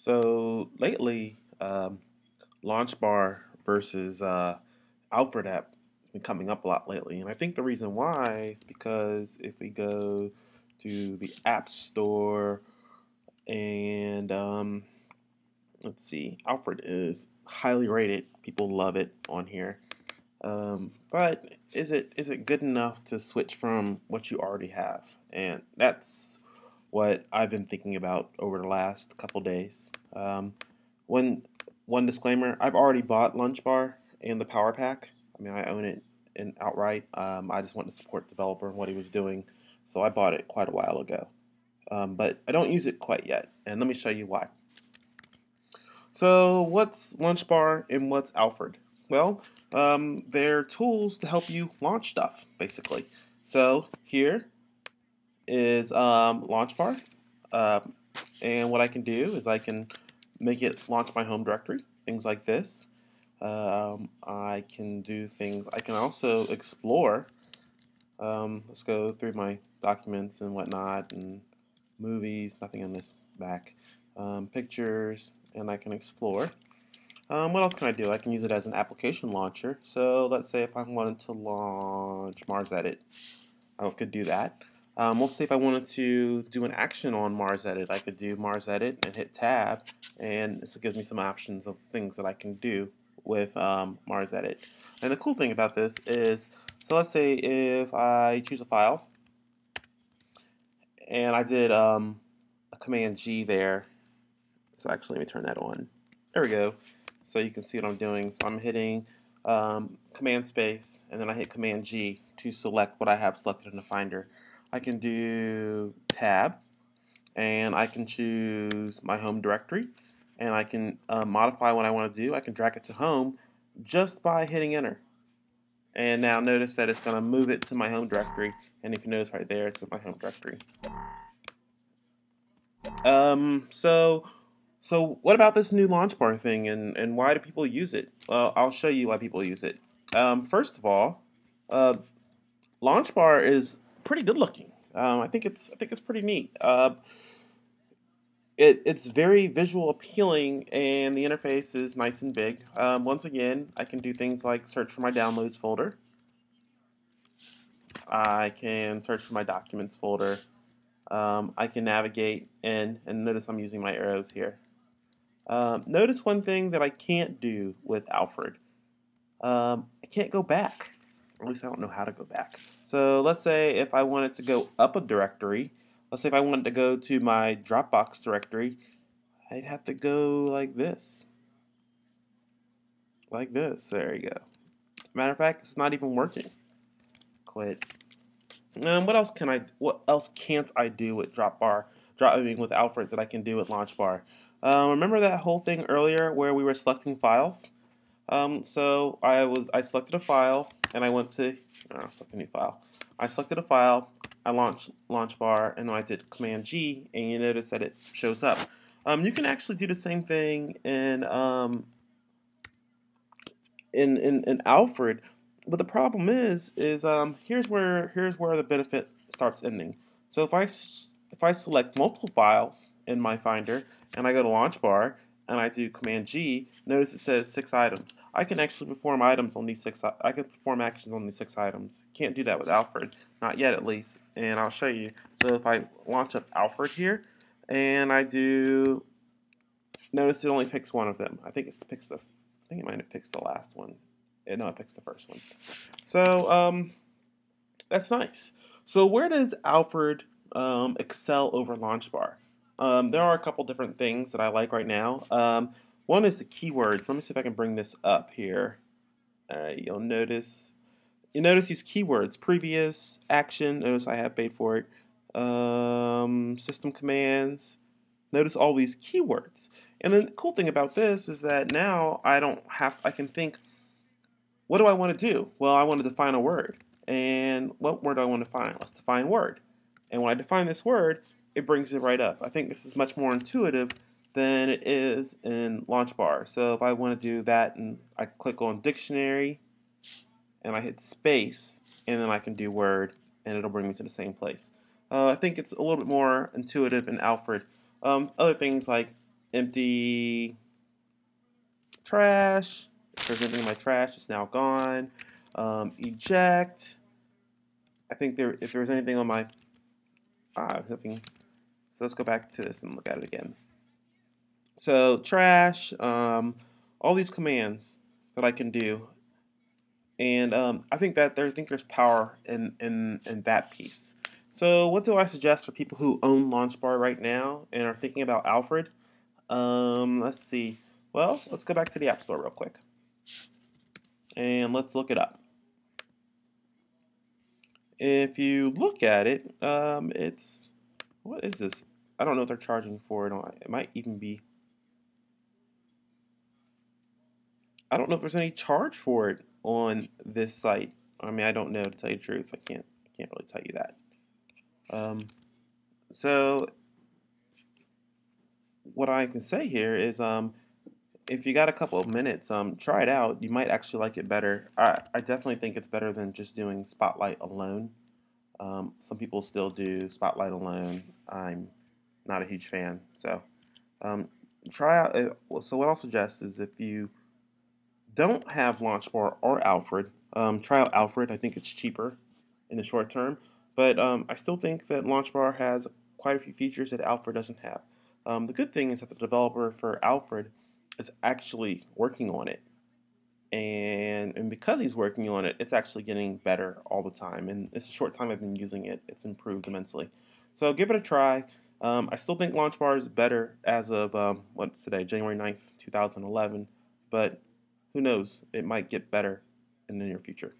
So lately, Launchbar versus Alfred app has been coming up a lot lately, and I think the reason why is because if we go to the App Store and let's see, Alfred is highly rated. People love it on here. But is it good enough to switch from what you already have? And that's what I've been thinking about over the last couple days. One one disclaimer: I've already bought Launchbar and the Power Pack. I mean, I own it in outright. I just want to support the developer and what he was doing, so I bought it quite a while ago. But I don't use it quite yet, and let me show you why. So, what's Launchbar and what's Alfred? Well, they're tools to help you launch stuff, basically. So, here is Launchbar. Um, and what I can do is I can make it launch my home directory, things like this. I can do things, I can also explore. Let's go through my documents and whatnot, and movies, nothing in this back. Pictures, and I can explore. What else can I do? I can use it as an application launcher. So let's say if I wanted to launch Mars Edit, I could do that. Let's say if I wanted to do an action on Mars Edit, I could do Mars Edit and hit Tab, and this gives me some options of things that I can do with Mars Edit. And the cool thing about this is, so let's say if I choose a file, and I did a Command G there. So actually, let me turn that on. There we go. So you can see what I'm doing. So I'm hitting Command Space, and then I hit Command G to select what I have selected in the Finder. I can do Tab, and I can choose my home directory, and I can modify what I want to do. I can drag it to home just by hitting Enter. And now notice that it's going to move it to my home directory, and if you notice right there, it's in my home directory. So what about this new Launchbar thing, and why do people use it? Well, I'll show you why people use it. First of all, Launchbar is pretty good looking. I think it's pretty neat. It's very visual appealing, and the interface is nice and big. Once again, I can do things like search for my downloads folder. I can search for my documents folder. I can navigate in, and notice I'm using my arrows here. Notice one thing that I can't do with Alfred. I can't go back. At least I don't know how to go back. So let's say if I wanted to go up a directory, let's say if I wanted to go to my Dropbox directory, I'd have to go like this. Like this. There you go. Matter of fact, it's not even working. Quit. What else can't I do with with Alfred that I can do with Launchbar? Remember that whole thing earlier where we were selecting files? So I selected a file, and I went to select a new file. I selected a file, I launched Launchbar, and then I did Command G, and you notice that it shows up. You can actually do the same thing in Alfred, but the problem is here's where the benefit starts ending. So if I select multiple files in my Finder and I go to Launchbar and I do Command G, notice it says 6 items. I can actually perform items on these I can perform actions on these 6 items. Can't do that with Alfred, not yet at least. And I'll show you. So if I launch up Alfred here and I do, notice it only picks one of them. I think it might have picked the last one. No, it picks the first one. So that's nice. So where does Alfred excel over Launchbar? There are a couple different things that I like right now. One is the keywords. Let me see if I can bring this up here. You'll notice these keywords: previous, action. Notice I have paid for it. System commands. Notice all these keywords. And then the cool thing about this is that now I can think, what do I want to do? Well, I want to define a word. And what word do I want to define? Let's define word. And when I define this word, it brings it right up. I think this is much more intuitive than it is in Launchbar. So if I want to do that, and I click on dictionary, and I hit space, and then I can do word, and it'll bring me to the same place. I think it's a little bit more intuitive in Alfred. Other things like empty trash. If there's anything in my trash, it's now gone. Eject. I think if there was anything on my nothing. So let's go back to this and look at it again. So trash, all these commands that I can do, and I think there's power in that piece. So what do I suggest for people who own Launchbar right now and are thinking about Alfred? Let's see. Well, let's go back to the App Store real quick, and let's look it up. If you look at it, it's what is this? I don't know what they're charging for it. It might even be. I don't know if there's any charge for it on this site. I mean, I don't know, to tell you the truth. I can't really tell you that. So what I can say here is, if you got a couple of minutes, try it out. You might actually like it better. I definitely think it's better than just doing Spotlight alone. Some people still do Spotlight alone. I'm not a huge fan. So try out. So what I'll suggest is if you don't have Launchbar or Alfred, try out Alfred. I think it's cheaper in the short term, but I still think that Launchbar has quite a few features that Alfred doesn't have. The good thing is that the developer for Alfred is actually working on it, and because he's working on it, it's actually getting better all the time. And it's a short time I've been using it; it's improved immensely. So give it a try. I still think Launchbar is better as of what's today, January 9th, 2011, but who knows? It might get better in the near future.